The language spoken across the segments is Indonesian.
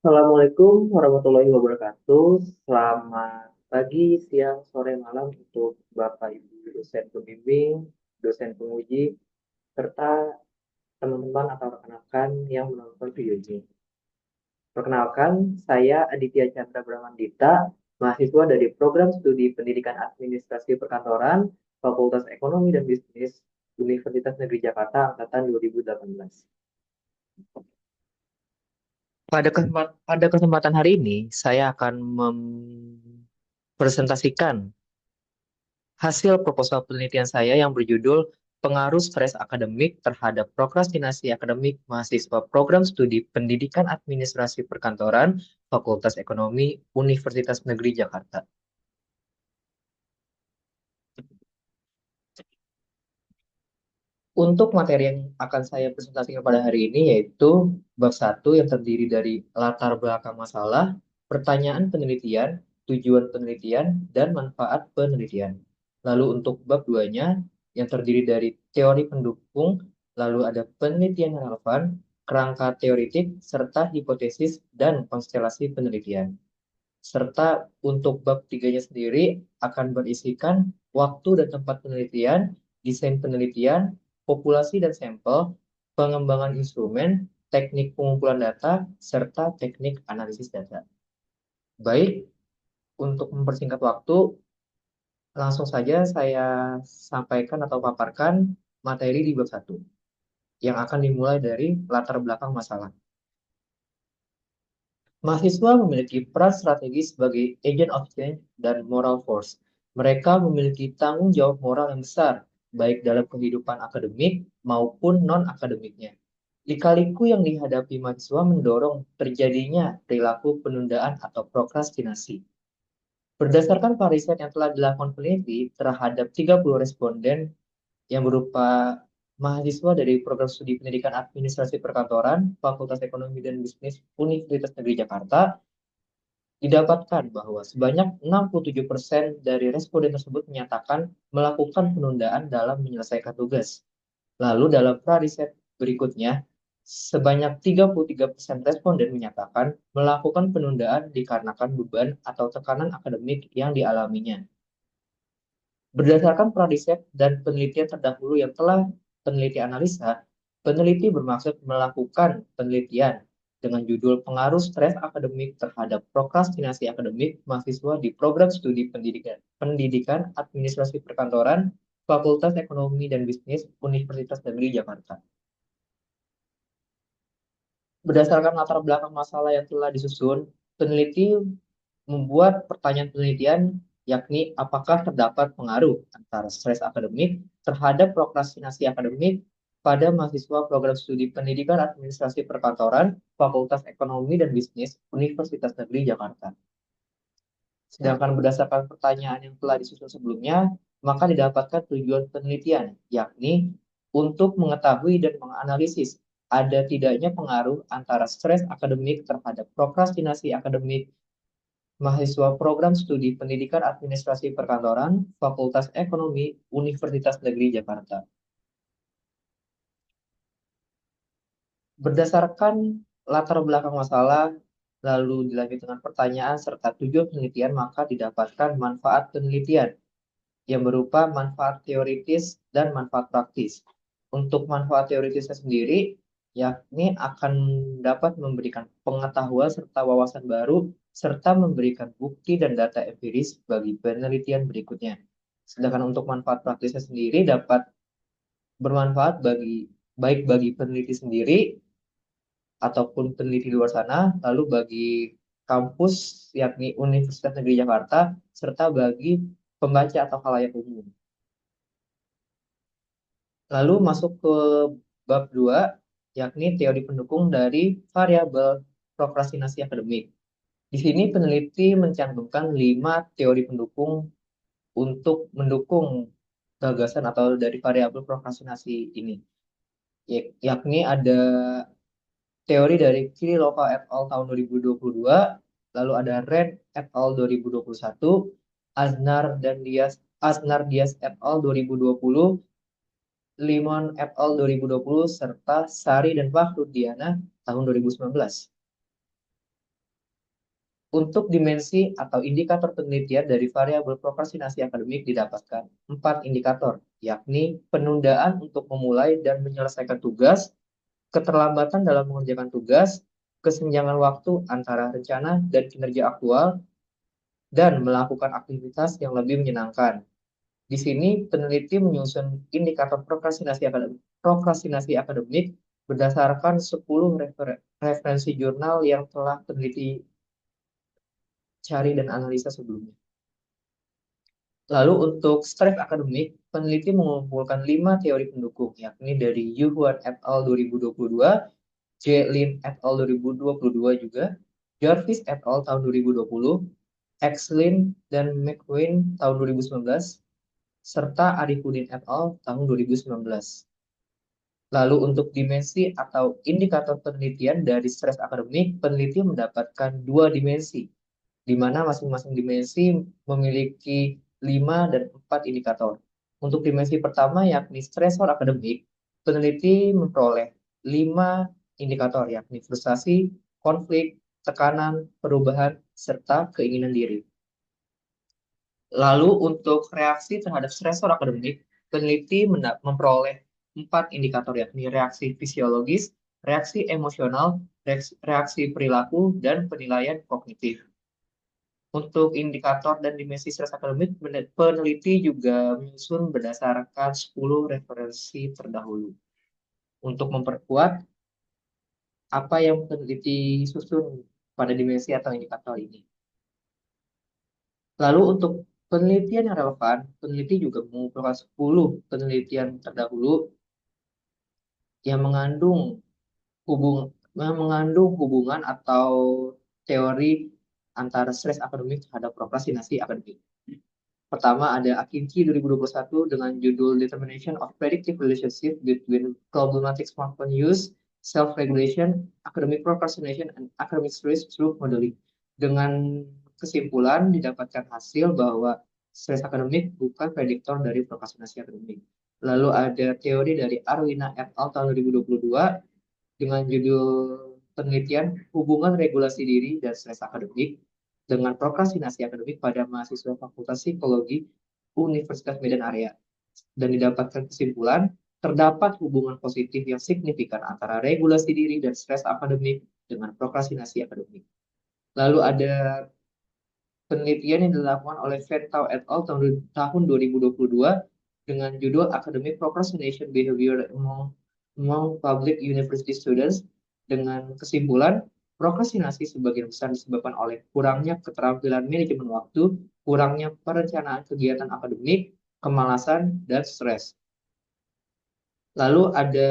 Assalamualaikum warahmatullahi wabarakatuh. Selamat pagi, siang, sore, malam untuk Bapak Ibu dosen pembimbing, dosen penguji, serta teman-teman atau rekan-rekan yang menonton video ini. Perkenalkan, saya Aditya Chandra Bramandita, mahasiswa dari Program Studi Pendidikan Administrasi Perkantoran, Fakultas Ekonomi dan Bisnis, Universitas Negeri Jakarta, Angkatan 2018. Pada kesempatan hari ini, saya akan mempresentasikan hasil proposal penelitian saya yang berjudul Pengaruh Stres Akademik Terhadap Prokrastinasi Akademik Mahasiswa Program Studi Pendidikan Administrasi Perkantoran, Fakultas Ekonomi, Universitas Negeri Jakarta. Untuk materi yang akan saya presentasikan pada hari ini yaitu bab 1 yang terdiri dari latar belakang masalah, pertanyaan penelitian, tujuan penelitian, dan manfaat penelitian. Lalu untuk bab 2-nya yang terdiri dari teori pendukung, lalu ada penelitian yang relevan, kerangka teoritik, serta hipotesis dan konstelasi penelitian. Serta untuk bab 3-nya sendiri akan berisikan waktu dan tempat penelitian, desain penelitian, populasi dan sampel, pengembangan instrumen, teknik pengumpulan data, serta teknik analisis data. Baik, untuk mempersingkat waktu, langsung saja saya sampaikan atau paparkan materi di bab 1, yang akan dimulai dari latar belakang masalah. Mahasiswa memiliki peran strategis sebagai agent of change dan moral force. Mereka memiliki tanggung jawab moral yang besar, baik dalam kehidupan akademik maupun non-akademiknya. Lika-liku yang dihadapi mahasiswa mendorong terjadinya perilaku penundaan atau prokrastinasi. Berdasarkan riset yang telah dilakukan peneliti terhadap 30 responden yang berupa mahasiswa dari program studi pendidikan administrasi perkantoran, Fakultas Ekonomi dan Bisnis Universitas Negeri Jakarta, didapatkan bahwa sebanyak 67% dari responden tersebut menyatakan melakukan penundaan dalam menyelesaikan tugas. Lalu dalam riset berikutnya, sebanyak 33% responden menyatakan melakukan penundaan dikarenakan beban atau tekanan akademik yang dialaminya. Berdasarkan riset dan penelitian terdahulu yang telah peneliti analisa, peneliti bermaksud melakukan penelitian dengan judul Pengaruh Stres Akademik Terhadap Prokrastinasi Akademik Mahasiswa di Program Studi Pendidikan Administrasi Perkantoran, Fakultas Ekonomi dan Bisnis Universitas Negeri Jakarta. Berdasarkan latar belakang masalah yang telah disusun, peneliti membuat pertanyaan penelitian yakni apakah terdapat pengaruh antara stres akademik terhadap prokrastinasi akademik pada mahasiswa program studi pendidikan administrasi perkantoran Fakultas Ekonomi dan Bisnis Universitas Negeri Jakarta. Sedangkan berdasarkan pertanyaan yang telah disusun sebelumnya, maka didapatkan tujuan penelitian, yakni untuk mengetahui dan menganalisis ada tidaknya pengaruh antara stres akademik terhadap prokrastinasi akademik mahasiswa program studi pendidikan administrasi perkantoran Fakultas Ekonomi Universitas Negeri Jakarta. Berdasarkan latar belakang masalah, lalu dilanjut dengan pertanyaan serta tujuan penelitian, maka didapatkan manfaat penelitian yang berupa manfaat teoritis dan manfaat praktis. Untuk manfaat teoritisnya sendiri, yakni akan dapat memberikan pengetahuan serta wawasan baru, serta memberikan bukti dan data empiris bagi penelitian berikutnya. Sedangkan untuk manfaat praktisnya sendiri dapat bermanfaat baik bagi peneliti sendiri ataupun peneliti di luar sana, lalu bagi kampus yakni Universitas Negeri Jakarta, serta bagi pembaca atau khalayak umum. Lalu masuk ke bab 2, yakni teori pendukung dari variabel prokrastinasi akademik. Di sini peneliti mencantumkan 5 teori pendukung untuk mendukung gagasan atau dari variabel prokrastinasi ini. Yakni ada teori dari Kirilova et al. Tahun 2022, lalu ada Ren et al. 2021, Aznar Dias et al. 2020, Limon et al. 2020, serta Sari dan Fahrudiana tahun 2019. Untuk dimensi atau indikator penelitian dari variabel prokrastinasi akademik didapatkan 4 indikator, yakni penundaan untuk memulai dan menyelesaikan tugas, keterlambatan dalam mengerjakan tugas, kesenjangan waktu antara rencana dan kinerja aktual, dan melakukan aktivitas yang lebih menyenangkan. Di sini peneliti menyusun indikator prokrastinasi akademik berdasarkan 10 referensi jurnal yang telah peneliti cari dan analisa sebelumnya. Lalu untuk stres akademik, peneliti mengumpulkan 5 teori pendukung, yakni dari Yu Huan et al. 2022, J. Lin et al. 2022 juga, Jarvis et al. Tahun 2020, X. Lin dan McQueen tahun 2019, serta Arifudin et al. Tahun 2019. Lalu untuk dimensi atau indikator penelitian dari stres akademik, peneliti mendapatkan 2 dimensi, di mana masing-masing dimensi memiliki 5 dan 4 indikator. Untuk dimensi pertama yakni stresor akademik, peneliti memperoleh 5 indikator yakni frustasi, konflik, tekanan, perubahan, serta keinginan diri. Lalu untuk reaksi terhadap stresor akademik, peneliti memperoleh 4 indikator yakni reaksi fisiologis, reaksi emosional, reaksi perilaku, dan penilaian kognitif. Untuk indikator dan dimensi stres akademik, peneliti juga menyusun berdasarkan 10 referensi terdahulu untuk memperkuat apa yang peneliti susun pada dimensi atau indikator ini. Lalu untuk penelitian yang relevan, peneliti juga mengumpulkan 10 penelitian terdahulu yang mengandung hubungan atau teori antara stres akademik terhadap prokrastinasi akademik. Pertama ada Akinci 2021 dengan judul Determination of Predictive Relationship Between Problematic Smartphone Use, Self-Regulation, Academic Procrastination, and Academic Stress Through Modeling. Dengan kesimpulan didapatkan hasil bahwa stres akademik bukan prediktor dari prokrastinasi akademik. Lalu ada teori dari Arwina et al. Tahun 2022 dengan judul penelitian hubungan regulasi diri dan stres akademik dengan prokrastinasi akademik pada mahasiswa Fakultas Psikologi Universitas Medan Area. Dan didapatkan kesimpulan, terdapat hubungan positif yang signifikan antara regulasi diri dan stres akademik dengan prokrastinasi akademik. Lalu ada penelitian yang dilakukan oleh Ventau et al. tahun 2022 dengan judul Academic Procrastination Behavior among Public University Students dengan kesimpulan prokrastinasi sebagian besar disebabkan oleh kurangnya keterampilan manajemen waktu, kurangnya perencanaan kegiatan akademik, kemalasan, dan stres. Lalu ada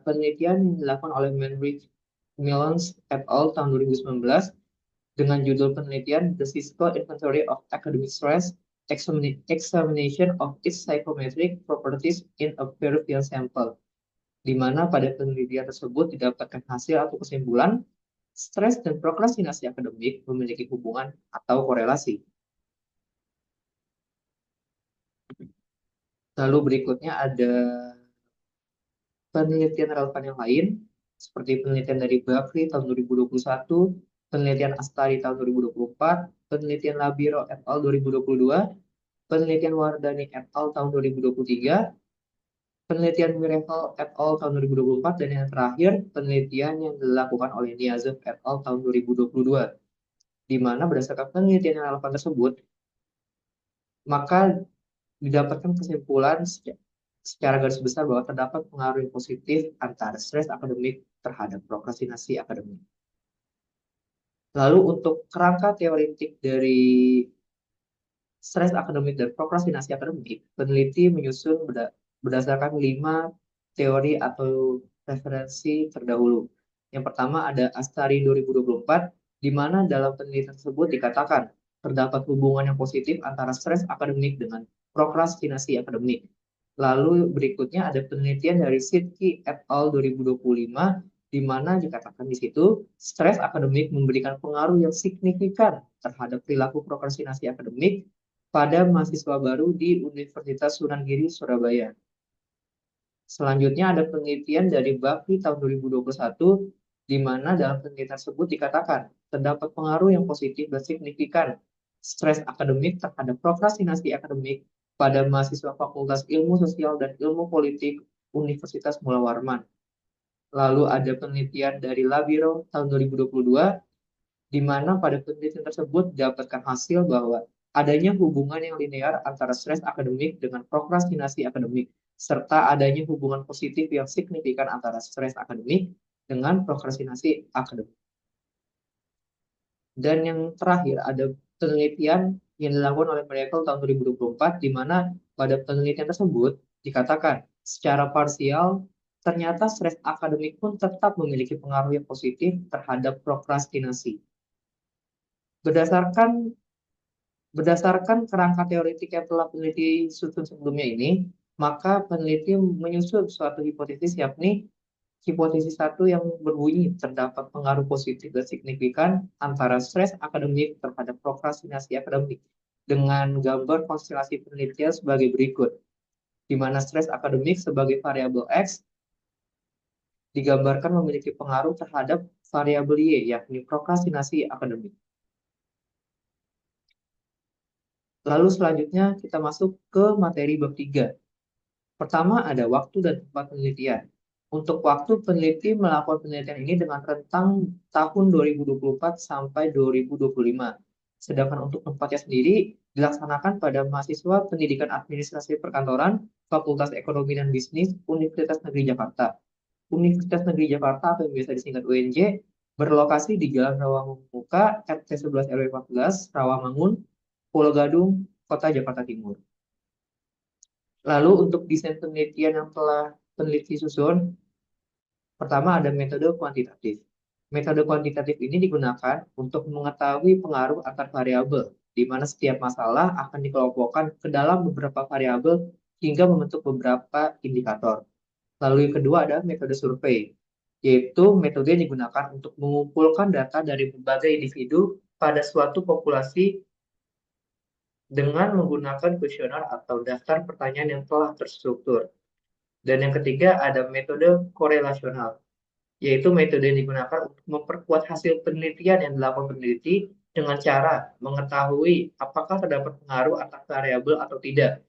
penelitian yang dilakukan oleh Manrich Millens et al. Tahun 2019 dengan judul penelitian The Physical Inventory of Academic Stress, Examination of its Psychometric Properties in a Peruvian Sample, di mana pada penelitian tersebut didapatkan hasil atau kesimpulan stres dan prokrastinasi akademik memiliki hubungan atau korelasi. Lalu berikutnya ada penelitian relevan yang lain, seperti penelitian dari Bakri tahun 2021, penelitian Astari tahun 2024, penelitian Labiro et al. 2022, penelitian Wardani et al. Tahun 2023, penelitian Miracle et al. Tahun 2024, dan yang terakhir, penelitian yang dilakukan oleh Niazov et al. Tahun 2022, di mana berdasarkan penelitian yang relevan tersebut, maka didapatkan kesimpulan secara garis besar bahwa terdapat pengaruh yang positif antara stres akademik terhadap prokrastinasi akademik. Lalu untuk kerangka teoretik dari stres akademik dan prokrastinasi akademik, peneliti menyusun berdasarkan 5 teori atau referensi terdahulu. Yang pertama ada Astari 2024, di mana dalam penelitian tersebut dikatakan terdapat hubungan yang positif antara stres akademik dengan prokrastinasi akademik. Lalu berikutnya ada penelitian dari Sidki et al. 2025, di mana dikatakan di situ stres akademik memberikan pengaruh yang signifikan terhadap perilaku prokrastinasi akademik pada mahasiswa baru di Universitas Sunan Giri, Surabaya. Selanjutnya ada penelitian dari Bakri tahun 2021, di mana dalam penelitian tersebut dikatakan terdapat pengaruh yang positif dan signifikan stres akademik terhadap prokrastinasi akademik pada mahasiswa Fakultas Ilmu Sosial dan Ilmu Politik Universitas Mula Warman. Lalu ada penelitian dari Labiro tahun 2022, di mana pada penelitian tersebut didapatkan hasil bahwa adanya hubungan yang linear antara stres akademik dengan prokrastinasi akademik, serta adanya hubungan positif yang signifikan antara stres akademik dengan prokrastinasi akademik. Dan yang terakhir ada penelitian yang dilakukan oleh Miracle tahun 2024, di mana pada penelitian tersebut dikatakan secara parsial ternyata stres akademik pun tetap memiliki pengaruh yang positif terhadap prokrastinasi. Berdasarkan Berdasarkan kerangka teoretik yang telah peneliti susun sebelumnya ini, maka peneliti menyusun suatu hipotesis, yakni hipotesis satu yang berbunyi terdapat pengaruh positif dan signifikan antara stres akademik terhadap prokrastinasi akademik, dengan gambar konstelasi penelitian sebagai berikut, di mana stres akademik sebagai variabel X digambarkan memiliki pengaruh terhadap variabel Y, yakni prokrastinasi akademik. Lalu selanjutnya kita masuk ke materi bab 3. Pertama ada waktu dan tempat penelitian. Untuk waktu, peneliti melakukan penelitian ini dengan rentang tahun 2024 sampai 2025. Sedangkan untuk tempatnya sendiri dilaksanakan pada mahasiswa Pendidikan Administrasi Perkantoran, Fakultas Ekonomi dan Bisnis, Universitas Negeri Jakarta. Universitas Negeri Jakarta atau yang biasa disingkat UNJ berlokasi di Jalan Rawamangun, RT 11 RW 14, Rawamangun, Pulau Gadung, Kota Jakarta Timur. Lalu untuk desain penelitian yang telah peneliti susun, pertama ada metode kuantitatif. Metode kuantitatif ini digunakan untuk mengetahui pengaruh antar variabel, di mana setiap masalah akan dikelompokkan ke dalam beberapa variabel hingga membentuk beberapa indikator. Lalu yang kedua ada metode survei, yaitu metode yang digunakan untuk mengumpulkan data dari berbagai individu pada suatu populasi dengan menggunakan kuesioner atau daftar pertanyaan yang telah terstruktur. Dan yang ketiga ada metode korelasional, yaitu metode yang digunakan untuk memperkuat hasil penelitian yang dilakukan peneliti dengan cara mengetahui apakah terdapat pengaruh antar variabel atau tidak.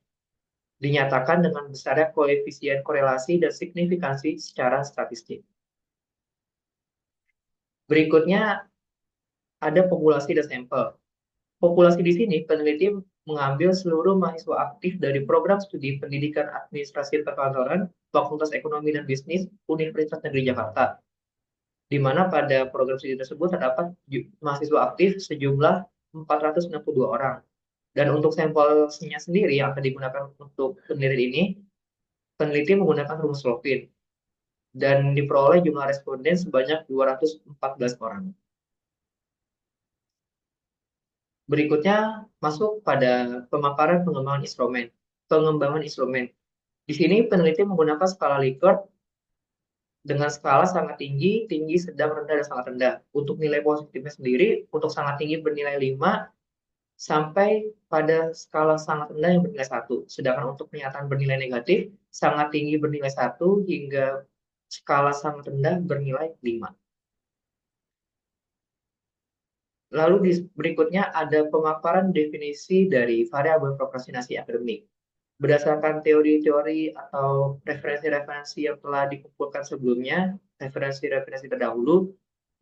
Dinyatakan dengan besarnya koefisien korelasi dan signifikansi secara statistik. Berikutnya ada populasi dan sampel. Populasi di sini peneliti mengambil seluruh mahasiswa aktif dari program studi Pendidikan Administrasi Perkantoran, Fakultas Ekonomi dan Bisnis, Universitas Negeri Jakarta, di mana pada program studi tersebut terdapat mahasiswa aktif sejumlah 462 orang. Dan untuk sampelnya sendiri yang akan digunakan untuk penelitian ini, peneliti menggunakan rumus Slovin dan diperoleh jumlah responden sebanyak 214 orang. Berikutnya masuk pada pemaparan pengembangan instrumen. Pengembangan instrumen. Di sini peneliti menggunakan skala Likert dengan skala sangat tinggi, tinggi, sedang, rendah, dan sangat rendah. Untuk nilai positifnya sendiri, untuk sangat tinggi bernilai 5, sampai pada skala sangat rendah yang bernilai 1. Sedangkan untuk pernyataan bernilai negatif, sangat tinggi bernilai 1 hingga skala sangat rendah bernilai 5. Lalu berikutnya ada pemaparan definisi dari variabel prokrastinasi akademik. Berdasarkan teori-teori atau referensi-referensi yang telah dikumpulkan sebelumnya, referensi-referensi terdahulu,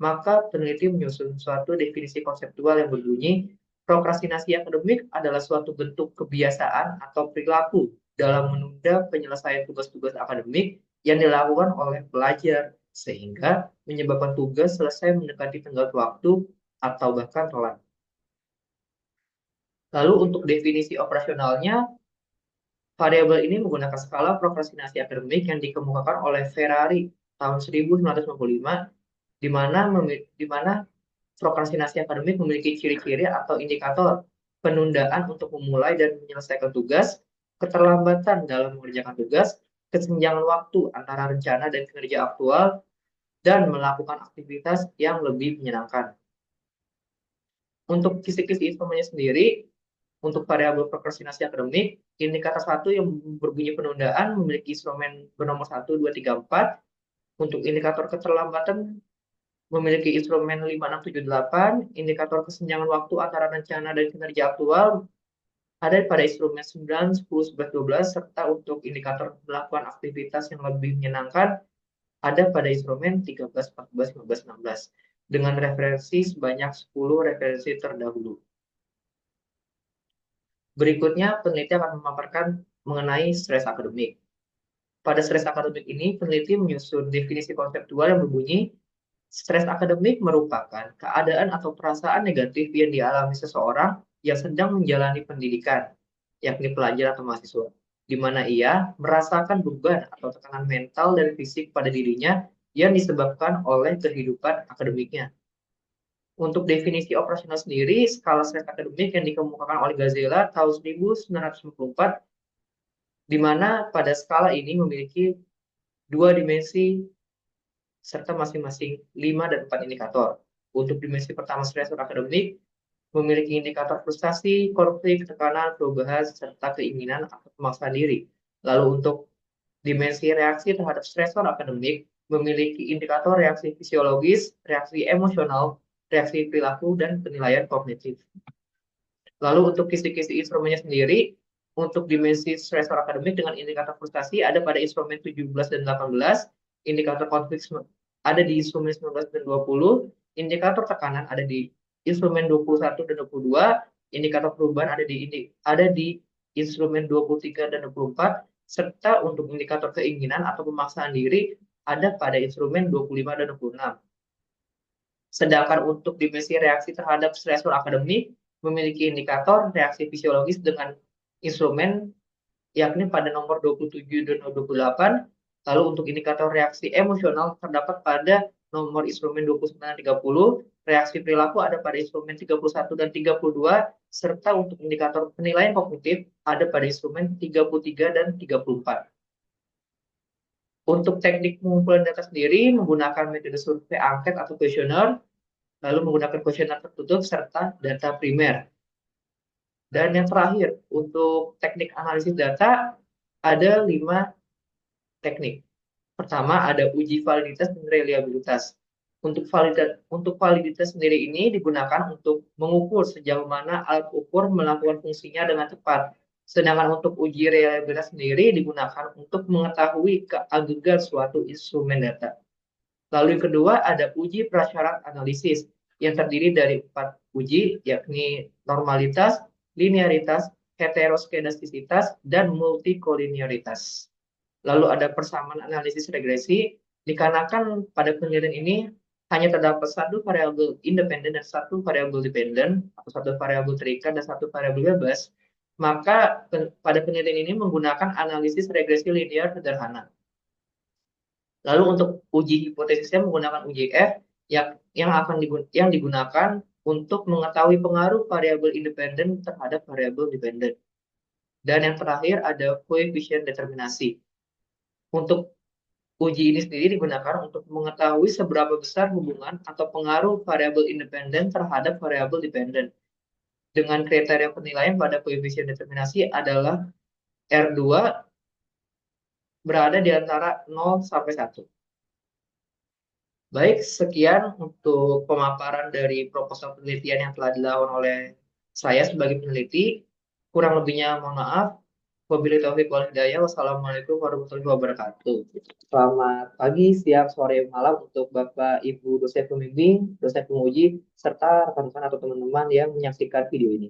maka peneliti menyusun suatu definisi konseptual yang berbunyi, prokrastinasi akademik adalah suatu bentuk kebiasaan atau perilaku dalam menunda penyelesaian tugas-tugas akademik yang dilakukan oleh pelajar, sehingga menyebabkan tugas selesai mendekati tenggat waktu atau bahkan telat. Lalu untuk definisi operasionalnya, variabel ini menggunakan skala prokrastinasi akademik yang dikemukakan oleh Ferrari tahun 1995, di mana prokrastinasi akademik memiliki ciri-ciri atau indikator penundaan untuk memulai dan menyelesaikan tugas, keterlambatan dalam mengerjakan tugas, kesenjangan waktu antara rencana dan kinerja aktual, dan melakukan aktivitas yang lebih menyenangkan. Untuk kisi-kisi instrumennya sendiri, untuk variabel prokrastinasi akademik, indikator satu yang berbunyi penundaan memiliki instrumen bernomor 1, 2, 3, 4. Untuk indikator keterlambatan memiliki instrumen 5678, indikator kesenjangan waktu antara rencana dan kinerja aktual ada pada instrumen 9, 10, 11, 12, serta untuk indikator melakukan aktivitas yang lebih menyenangkan ada pada instrumen 13, 14, 15, 16 dengan referensi sebanyak 10 referensi terdahulu. Berikutnya, peneliti akan memaparkan mengenai stres akademik. Pada stres akademik ini, peneliti menyusun definisi konseptual yang berbunyi, stres akademik merupakan keadaan atau perasaan negatif yang dialami seseorang yang sedang menjalani pendidikan, yakni pelajar atau mahasiswa, di mana ia merasakan beban atau tekanan mental dan fisik pada dirinya yang disebabkan oleh kehidupan akademiknya. Untuk definisi operasional sendiri, skala stres akademik yang dikemukakan oleh Gazela tahun 1994, di mana pada skala ini memiliki dua dimensi serta masing-masing 5 dan 4 indikator. Untuk dimensi pertama stresor akademik, memiliki indikator frustasi, konflik, tekanan, perubahan, serta keinginan atau pemaksaan diri. Lalu untuk dimensi reaksi terhadap stresor akademik, memiliki indikator reaksi fisiologis, reaksi emosional, reaksi perilaku, dan penilaian kognitif. Lalu untuk kisi-kisi instrumennya sendiri, untuk dimensi stresor akademik dengan indikator frustasi ada pada instrumen 17 dan 18, indikator konflik ada di instrumen 19 dan 20, indikator tekanan ada di instrumen 21 dan 22, indikator perubahan ada di instrumen 23 dan 24, serta untuk indikator keinginan atau pemaksaan diri ada pada instrumen 25 dan 26. Sedangkan untuk dimensi reaksi terhadap stresor akademik memiliki indikator reaksi fisiologis dengan instrumen yakni pada nomor 27 dan 28. Lalu untuk indikator reaksi emosional terdapat pada nomor instrumen 29 dan 30, reaksi perilaku ada pada instrumen 31 dan 32, serta untuk indikator penilaian kognitif ada pada instrumen 33 dan 34. Untuk teknik pengumpulan data sendiri menggunakan metode survei angket atau kuesioner, lalu menggunakan kuesioner tertutup serta data primer. Dan yang terakhir, untuk teknik analisis data ada 5 teknik. Pertama, ada uji validitas dan reliabilitas. Untuk validitas sendiri ini digunakan untuk mengukur sejauh mana alat ukur melakukan fungsinya dengan tepat. Sedangkan untuk uji reliabilitas sendiri digunakan untuk mengetahui keagegan suatu instrumen data. Lalu yang kedua ada uji prasyarat analisis yang terdiri dari 4 uji, yakni normalitas, linearitas, heteroskedastisitas, dan multikolinearitas. Lalu ada persamaan analisis regresi, dikarenakan pada penelitian ini hanya terdapat satu variabel independen dan satu variabel dependen, atau satu variabel terikat dan satu variabel bebas, maka pada penelitian ini menggunakan analisis regresi linear sederhana. Lalu untuk uji hipotesisnya menggunakan uji F yang digunakan untuk mengetahui pengaruh variabel independen terhadap variabel dependen. Dan yang terakhir ada koefisien determinasi. Untuk uji ini sendiri digunakan untuk mengetahui seberapa besar hubungan atau pengaruh variabel independen terhadap variabel dependen. Dengan kriteria penilaian pada koefisien determinasi adalah R2 berada di antara 0 sampai 1. Baik, sekian untuk pemaparan dari proposal penelitian yang telah dilakukan oleh saya sebagai peneliti. Kurang lebihnya mohon maaf. Wabillahi taufiq wal hidayah. Wassalamualaikum warahmatullahi wabarakatuh. Selamat pagi, siang, sore, malam untuk Bapak, Ibu dosen pembimbing, dosen penguji, serta rekan-rekan atau teman-teman yang menyaksikan video ini.